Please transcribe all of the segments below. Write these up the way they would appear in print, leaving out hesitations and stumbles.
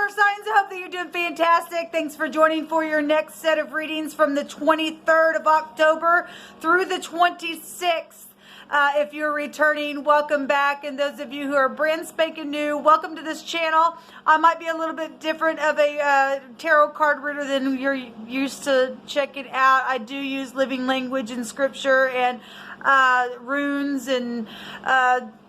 water signs, I hope that you're doing fantastic. Thanks for joining for your next set of readings from the 23rd of October through the 26th. If you're returning, welcome back. And those of you who are brand spanking new, welcome to this channel. I might be a little bit different of a tarot card reader than you're used to checking out. I do use living language and scripture and runes and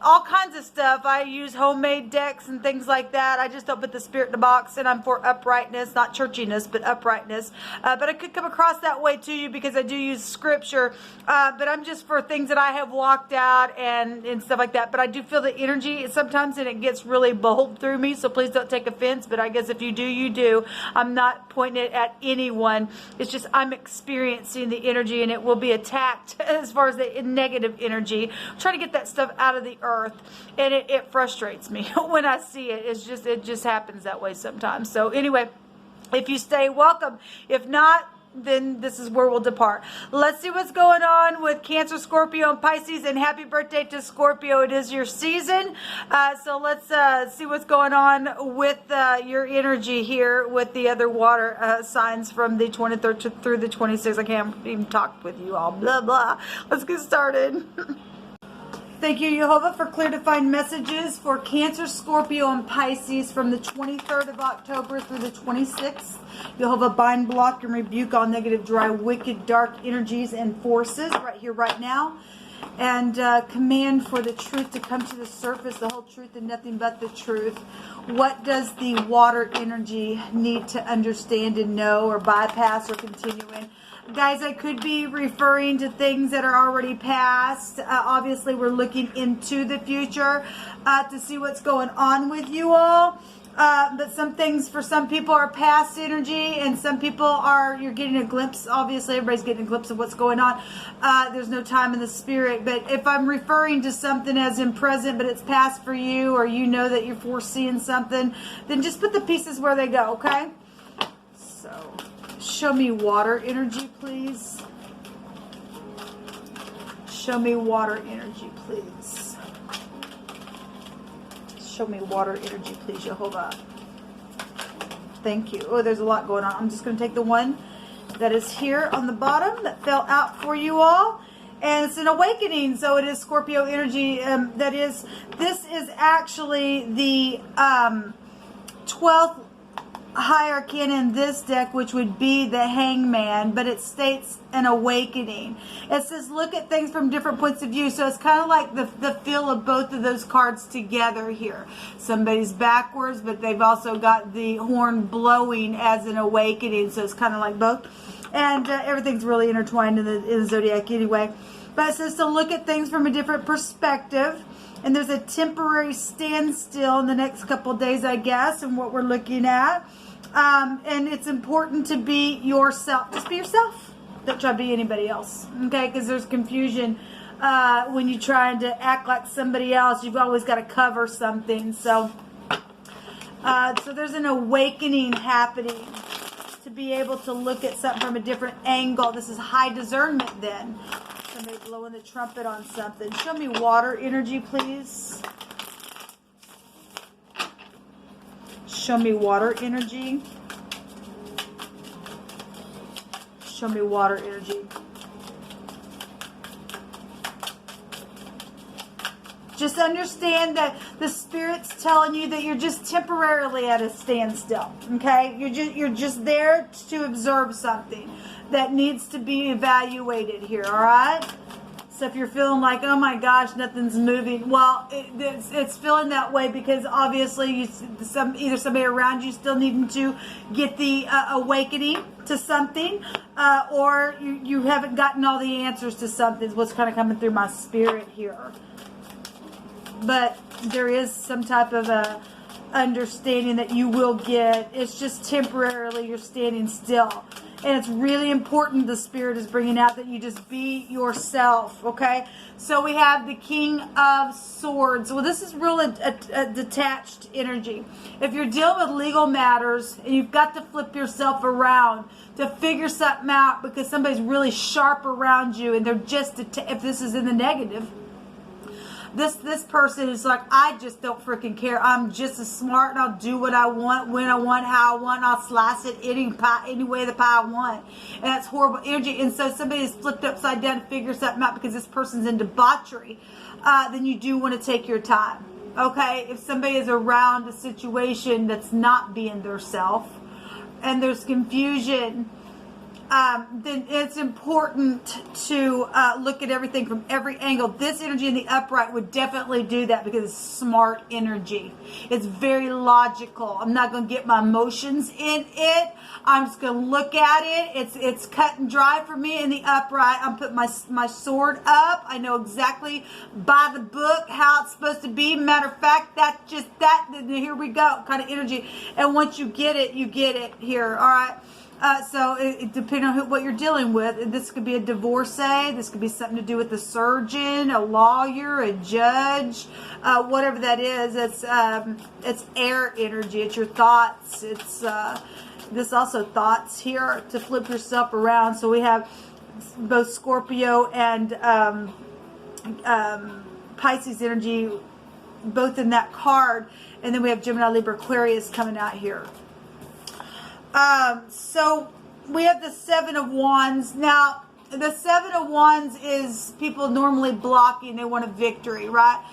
all kinds of stuff. I use homemade decks and things like that. I just don't put the spirit in a box, and I'm for uprightness, not churchiness, but uprightness. But I could come across that way to you because I do use scripture, but I'm just for things that I have walked out and stuff like that. But I do feel the energy sometimes, and it gets really bold through me, so please don't take offense. But I guess if you do, you do. I'm not pointing it at anyone. It's just I'm experiencing the energy, and it will be attacked as far as the negative energy. I'm trying to get that stuff out of the earth, and it frustrates me when I see it. It just happens that way sometimes. So anyway, if you stay, welcome. If not, then this is where we'll depart. Let's see what's going on with Cancer, Scorpio, and Pisces. And happy birthday to Scorpio. It is your season. So let's see what's going on with your energy here with the other water signs from the 23rd through the 26th. I can't even talk with you all. Blah, blah. Let's get started. Thank you, Jehovah, for clear defined messages for Cancer, Scorpio, and Pisces from the 23rd of October through the 26th. Jehovah, bind, block, and rebuke all negative, dry, wicked, dark energies and forces right here, right now. And command for the truth to come to the surface, the whole truth and nothing but the truth. What does the water energy need to understand and know, or bypass, or continue in? Guys, I could be referring to things that are already past. Obviously, we're looking into the future to see what's going on with you all. But some things for some people are past energy, and some people are, you're getting a glimpse. Obviously, everybody's getting a glimpse of what's going on. There's no time in the spirit. But if I'm referring to something as in present, but it's past for you, or you know that you're foreseeing something, then just put the pieces where they go, okay? So, show me water energy, please. Show me water energy, please. Show me water energy, please, Jehovah. Thank you. Oh, there's a lot going on. I'm just going to take the one that is here on the bottom that fell out for you all. And it's an awakening, so it is Scorpio energy. This is actually the 12th high arcana in this deck, which would be the Hangman, but it states an awakening. It says look at things from different points of view, so it's kind of like the feel of both of those cards together here. Somebody's backwards, but they've also got the horn blowing as an awakening, so it's kind of like both. And everything's really intertwined in the zodiac anyway. But it says to look at things from a different perspective. And there's a temporary standstill in the next couple of days, I guess, and what we're looking at. And it's important to be yourself. Just be yourself. Don't try to be anybody else, okay? Because there's confusion when you're trying to act like somebody else. You've always got to cover something. So there's an awakening happening to be able to look at something from a different angle. This is high discernment then. Somebody blowing the trumpet on something. Show me water energy, please. Show me water energy. Show me water energy. Just understand that the Spirit's telling you that you're just temporarily at a standstill, okay? You're just there to observe something that needs to be evaluated here, all right? So if you're feeling like, oh my gosh, nothing's moving, well, it's feeling that way because obviously either somebody around you still needing to get the awakening to something, or you haven't gotten all the answers to something. Is what's kind of coming through my spirit here. But there is some type of a understanding that you will get. It's just temporarily you're standing still. And it's really important, the Spirit is bringing out, that you just be yourself, okay? So we have the King of Swords. Well, this is really a detached energy. If you're dealing with legal matters and you've got to flip yourself around to figure something out because somebody's really sharp around you and they're just, if this is in the negative, This person is like, I just don't freaking care. I'm just as smart, and I'll do what I want, when I want, how I want. And I'll slice it any way the pie I want. And that's horrible energy. And so somebody is flipped upside down to figure something out because this person's in debauchery. Then you do want to take your time. Okay, if somebody is around a situation that's not being their self, and there's confusion, then it's important to look at everything from every angle. This energy in the upright would definitely do that because it's smart energy. It's very logical. I'm not going to get my emotions in it. I'm just going to look at it. It's cut and dry for me in the upright. I'm putting my sword up. I know exactly by the book how it's supposed to be. Matter of fact, here we go, kind of energy. And once you get it, you get it here. All right. So it depending on what you're dealing with, this could be a divorcee, this could be something to do with a surgeon, a lawyer, a judge, whatever that is. It's air energy. It's your thoughts. It's this also thoughts here to flip yourself around. So we have both Scorpio and Pisces energy, both in that card, and then we have Gemini, Libra, Aquarius coming out here. So we have the Seven of Wands. Now, the Seven of Wands is people normally blocking. They want a victory, right?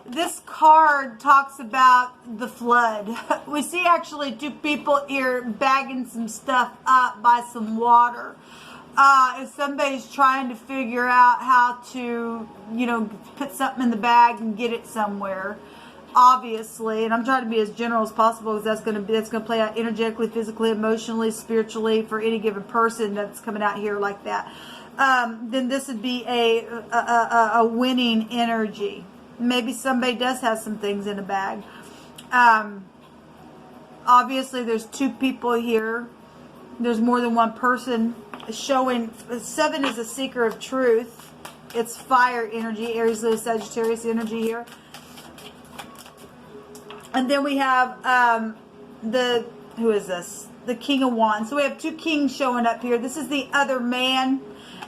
This card talks about the flood. We see actually two people here bagging some stuff up by some water. If somebody's trying to figure out how to, put something in the bag and get it somewhere. Obviously, and I'm trying to be as general as possible because that's going to play out energetically, physically, emotionally, spiritually for any given person that's coming out here like that. Then this would be a winning energy. Maybe somebody does have some things in a bag. Obviously, there's two people here. There's more than one person showing. 7 is a seeker of truth. It's fire energy, Aries, Leo, Sagittarius energy here. And then we have who is this? The King of Wands. So we have two kings showing up here. This is the other man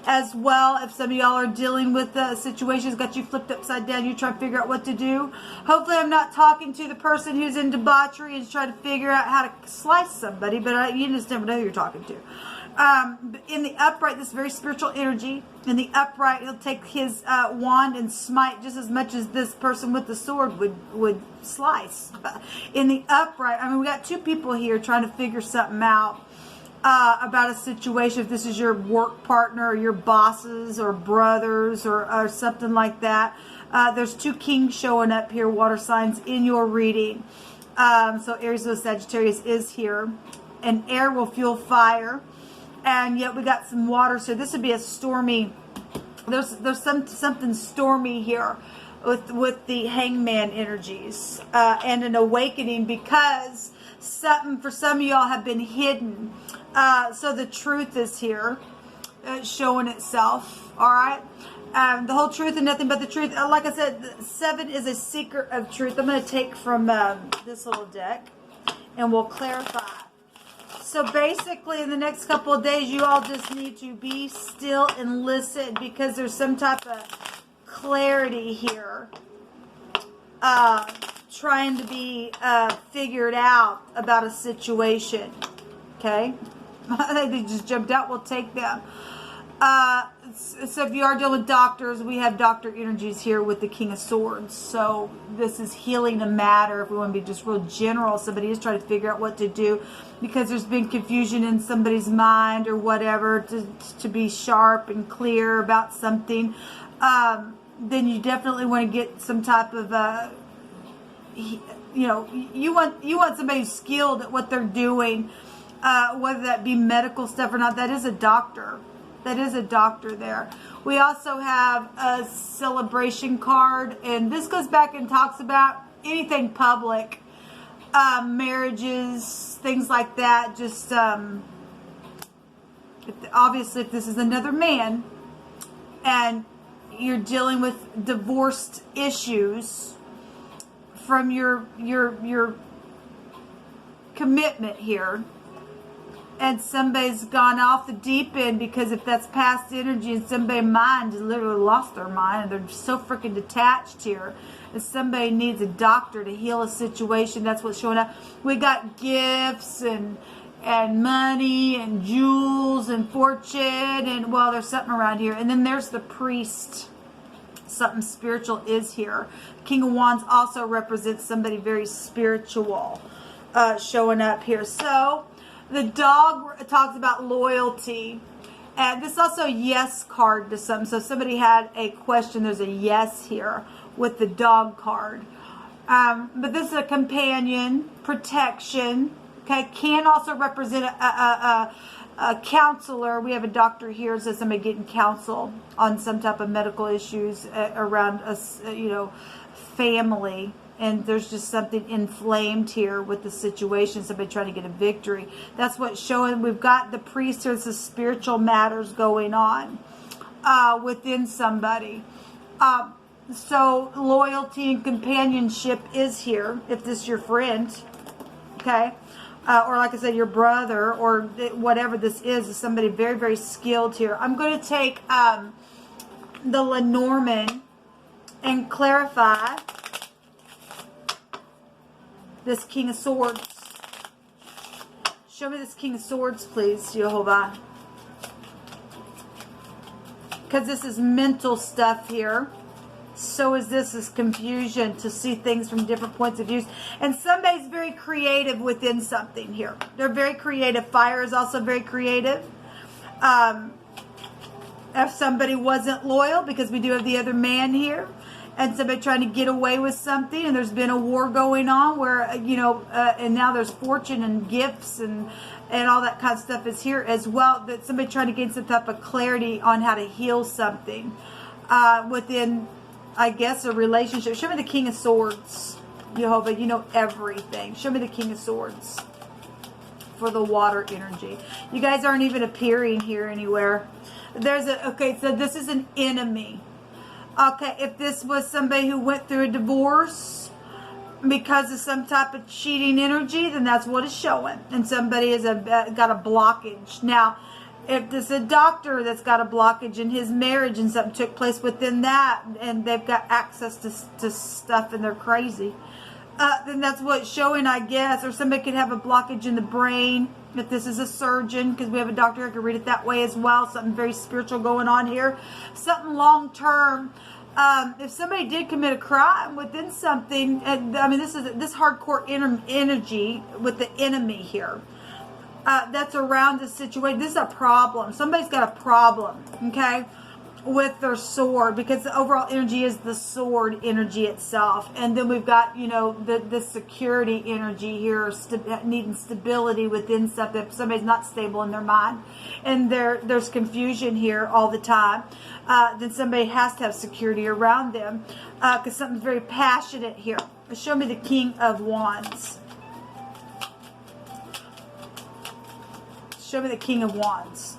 as well. If some of y'all are dealing with situations got you flipped upside down, you try to figure out what to do. Hopefully I'm not talking to the person who's in debauchery and is trying to figure out how to slice somebody, but you just never know who you're talking to. In the upright, this is very spiritual energy. In the upright, he'll take his wand and smite just as much as this person with the sword would slice. In the upright, we got two people here trying to figure something out about a situation. If this is your work partner or your bosses or brothers or something like that. There's two kings showing up here, water signs, in your reading. So Aries, Leo, Sagittarius is here. And air will fuel fire. And yet we got some water, so this would be a stormy. There's something stormy here with the hangman energies and an awakening because something for some of y'all have been hidden. So the truth is here, showing itself. All right, the whole truth and nothing but the truth. Like I said, 7 is a seeker of truth. I'm going to take from this little deck, and we'll clarify. So basically, in the next couple of days, you all just need to be still and listen because there's some type of clarity here trying to be figured out about a situation. Okay? They just jumped out. We'll take them. So if you are dealing with doctors, we have doctor energies here with the King of Swords. So this is healing a matter. If we want to be just real general, somebody is trying to figure out what to do because there's been confusion in somebody's mind or whatever to be sharp and clear about something. Then you definitely want to get some type of, you want somebody who's skilled at what they're doing, whether that be medical stuff or not. That is a doctor. That is a doctor there. We also have a celebration card, and this goes back and talks about anything public, marriages, things like that. Just obviously, if this is another man, and you're dealing with divorced issues from your commitment here. And somebody's gone off the deep end because if that's past energy and somebody's mind has literally lost their mind and they're so freaking detached here. If somebody needs a doctor to heal a situation, that's what's showing up. We got gifts and money and jewels and fortune, and well, there's something around here. And then there's the priest. Something spiritual is here. King of Wands also represents somebody very spiritual showing up here. So the dog talks about loyalty. And this is also a yes card to some. So if somebody had a question, there's a yes here with the dog card. But this is a companion, protection. Okay, can also represent a counselor. We have a doctor here that says somebody getting counsel on some type of medical issues around us, family. And there's just something inflamed here with the situation. Somebody trying to get a victory. That's what's showing. We've got the priest here. There's the spiritual matters going on within somebody. So loyalty and companionship is here. If this is your friend, okay. Or like I said, your brother or whatever this is somebody very, very skilled here. I'm going to take the Lenormand and clarify this King of Swords. Show me this King of Swords, please, Jehovah. Because this is mental stuff here. So is this confusion to see things from different points of view. And somebody's very creative within something here. They're very creative. Fire is also very creative. If somebody wasn't loyal, because we do have the other man here, and somebody trying to get away with something, and there's been a war going on where, and now there's fortune and gifts and all that kind of stuff is here as well. That somebody trying to gain some type of clarity on how to heal something within, I guess, a relationship. Show me the King of Swords, Jehovah. You know everything. Show me the King of Swords for the water energy. You guys aren't even appearing here anywhere. Okay, so this is an enemy. Okay, if this was somebody who went through a divorce because of some type of cheating energy, then that's what it's showing. And somebody has got a blockage. Now, if there's a doctor that's got a blockage in his marriage and something took place within that, and they've got access to stuff and they're crazy, then that's what it's showing, I guess. Or somebody could have a blockage in the brain. If this is a surgeon, because we have a doctor, I could read it that way as well. Something very spiritual going on here. Something long term. If somebody did commit a crime within something, this hardcore energy with the enemy here. That's around the situation. This is a problem. Somebody's got a problem, okay, with their sword, because the overall energy is the sword energy itself. And then we've got, the security energy here, needing stability within something. If somebody's not stable in their mind and there's confusion here all the time, then somebody has to have security around them, because something's very passionate here. Show me the King of Wands. Show me the King of Wands.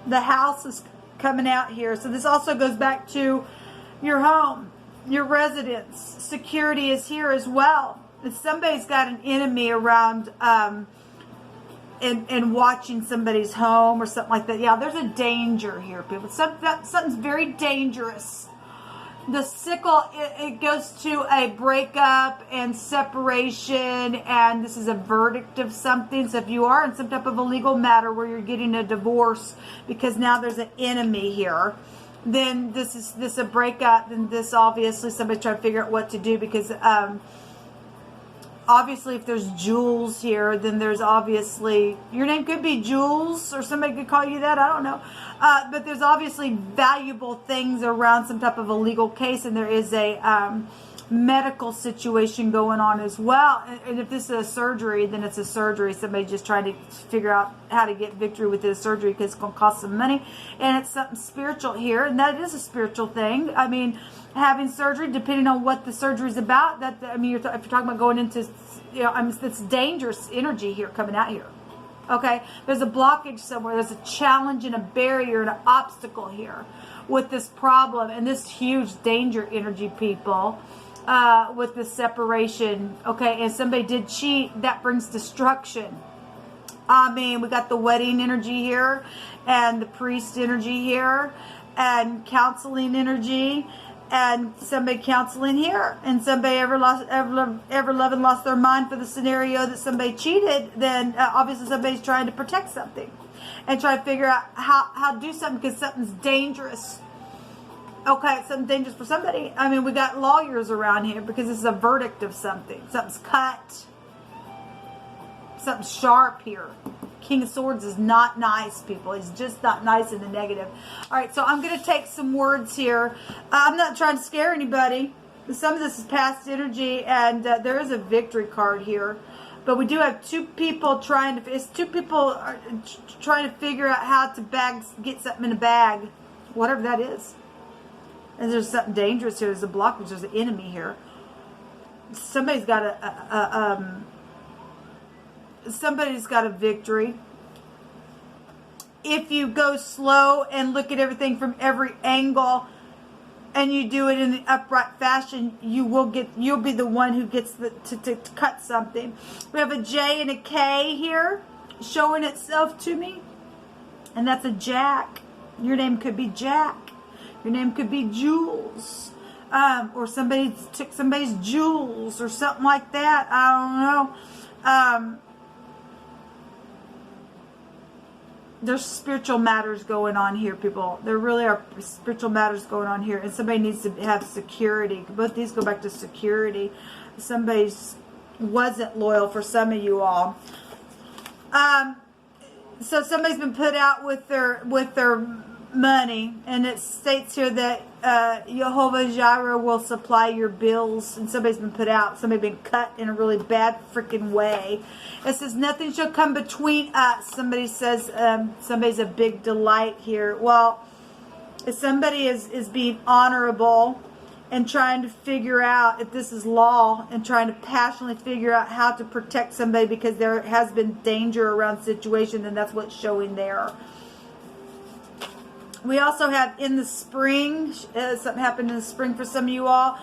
The house is coming out here. So this also goes back to your home, your residence. Security is here as well. If somebody's got an enemy around and watching somebody's home or something like that, yeah, there's a danger here, people. Something's very dangerous. The sickle, it goes to a breakup and separation, and this is a verdict of something. So if you are in some type of a legal matter where you're getting a divorce because now there's an enemy here, then this is a breakup. Then this, obviously somebody trying to figure out what to do, because obviously if there's Jules here, then there's obviously, your name could be Jules, or somebody could call you that, I don't know. But there's obviously valuable things around some type of a legal case, and there is a medical situation going on as well. And if this is a surgery, then it's a surgery. Somebody just trying to figure out how to get victory with this surgery, because it's going to cost some money. And it's something spiritual here, and that is a spiritual thing. I mean, having surgery, depending on what the surgery is about, if you're talking about going into, it's dangerous energy here coming out here. Okay, there's a blockage somewhere. There's a challenge and a barrier and an obstacle here with this problem and this huge danger energy, people, with the separation. Okay, and somebody did cheat, that brings destruction. We got the wedding energy here, and the priest energy here, and counseling energy, and somebody counseling here, and somebody ever loved and lost their mind for the scenario that somebody cheated, then obviously somebody's trying to protect something and try to figure out how to do something because something's dangerous. Okay, it's something dangerous for somebody. I mean, we got lawyers around here because this is a verdict of something. Something's cut. Something's sharp here. King of Swords is not nice, people. He's just not nice in the negative. All right, so I'm going to take some words here. I'm not trying to scare anybody. Some of this is past energy, and there is a victory card here. But we do have two people trying to figure out how to get something in a bag, whatever that is. And there's something dangerous here. There's a blockage. There's an enemy here. Somebody's got somebody's got a victory. If you go slow and look at everything from every angle, and you do it in the upright fashion, you'll be the one who gets to cut something. We have a J and a K here showing itself to me, and that's a Jack. Your name could be Jack. Your name could be Jules, or somebody took somebody's jewels or something like that. I don't know. There's spiritual matters going on here, people. There really are spiritual matters going on here. And somebody needs to have security. Both these go back to security. Somebody wasn't loyal for some of you all. So somebody's been put out with their money. And it states here that Jehovah Jireh will supply your bills. And somebody's been put out. Somebody's been cut in a really bad freaking way. It says, nothing shall come between us. Somebody says, somebody's a big delight here. Well, if somebody is being honorable and trying to figure out if this is law and trying to passionately figure out how to protect somebody because there has been danger around the situation, then that's what's showing there. We also have in the spring, something happened in the spring for some of you all.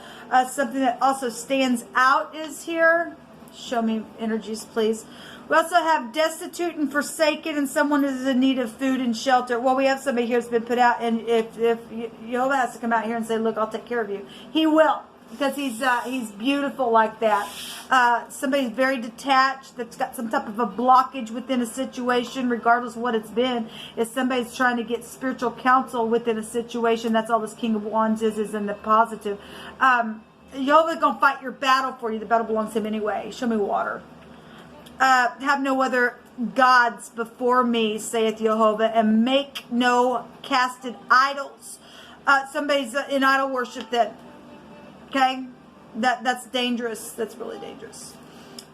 Something that also stands out is here. Show me energies, please. We also have destitute and forsaken, and someone is in need of food and shelter. Well, we have somebody here that's been put out, and if Jehovah has to come out here and say, look, I'll take care of you, he will, because he's beautiful like that. Somebody's very detached, that's got some type of a blockage within a situation, regardless of what it's been. If somebody's trying to get spiritual counsel within a situation, that's all this King of Wands is in the positive. Jehovah's going to fight your battle for you. The battle belongs to him anyway. Show me water. Have no other gods before me, saith Jehovah, and make no casted idols. Somebody's in idol worship then. Okay? That's dangerous. That's really dangerous.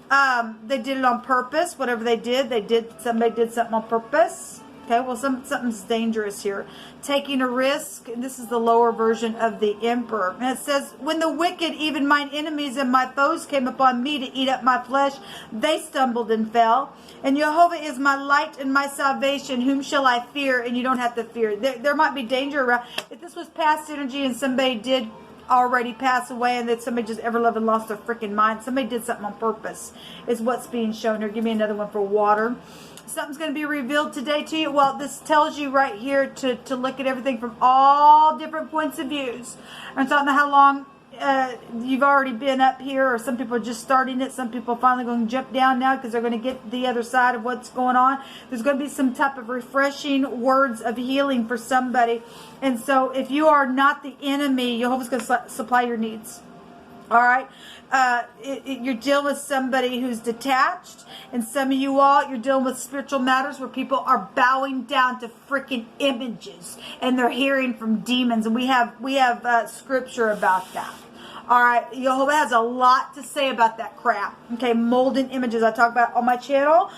They did it on purpose. Whatever they did, somebody did something on purpose. Okay, well, something's dangerous here. Taking a risk, and this is the lower version of the Emperor. And it says, when the wicked, even mine enemies and my foes, came upon me to eat up my flesh, they stumbled and fell. And Jehovah is my light and my salvation. Whom shall I fear? And you don't have to fear. There might be danger around. If this was past energy and somebody did already pass away and that somebody just ever loved and lost their freaking mind, somebody did something on purpose, is what's being shown here. Give me another one for water. Something's going to be revealed today to you. Well, this tells you right here to look at everything from all different points of views. I don't know how long you've already been up here, or some people are just starting it. Some people are finally going to jump down now because they're going to get the other side of what's going on. There's going to be some type of refreshing words of healing for somebody. And so if you are not the enemy, Jehovah's going to supply your needs. All right. You're dealing with somebody who's detached, and some of you all, you're dealing with spiritual matters where people are bowing down to freaking images and they're hearing from demons, and we have scripture about that. All right, Jehovah has a lot to say about that crap. Okay, molded images. I talk about it on my channel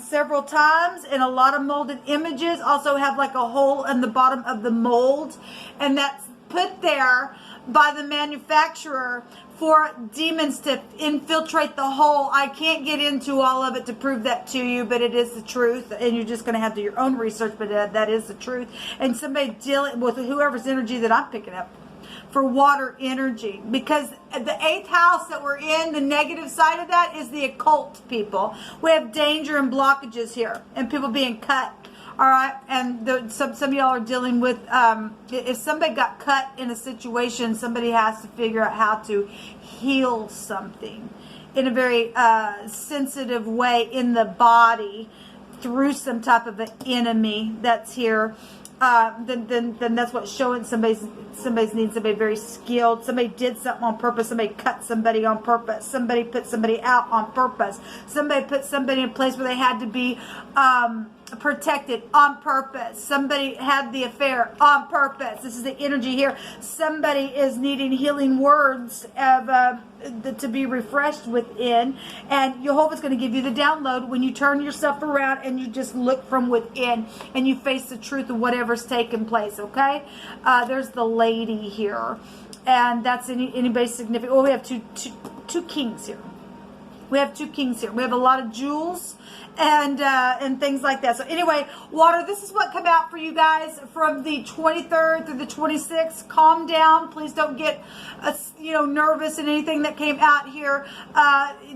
several times, and a lot of molded images also have like a hole in the bottom of the mold, and that's put there by the manufacturer for demons to infiltrate the hole. I can't get into all of it to prove that to you, but it is the truth, and you're just going to have to do your own research, but that is the truth. And somebody dealing with whoever's energy that I'm picking up for water energy, because the 8th house that we're in, the negative side of that is the occult, people. We have danger and blockages here and people being cut. All right, and some of y'all are dealing with, if somebody got cut in a situation, somebody has to figure out how to heal something in a very sensitive way in the body through some type of an enemy that's here. Then that's what's showing. Somebody's needing somebody very skilled. Somebody did something on purpose. Somebody cut somebody on purpose. Somebody put somebody out on purpose. Somebody put somebody in a place where they had to be protected on purpose. Somebody had the affair on purpose. This is the energy here. Somebody is needing healing words of to be refreshed within, and Jehovah's going to give you the download when you turn yourself around and you just look from within and you face the truth of whatever's taken place. Okay, there's the lady here, and that's anybody significant. Oh, we have two kings here. We have two kings here. We have a lot of jewels and things like that. So anyway, water, this is what come out for you guys from the 23rd through the 26th. Calm down. Please don't get nervous in anything that came out here.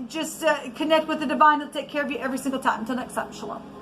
Just connect with the divine. It'll take care of you every single time. Until next time, shalom.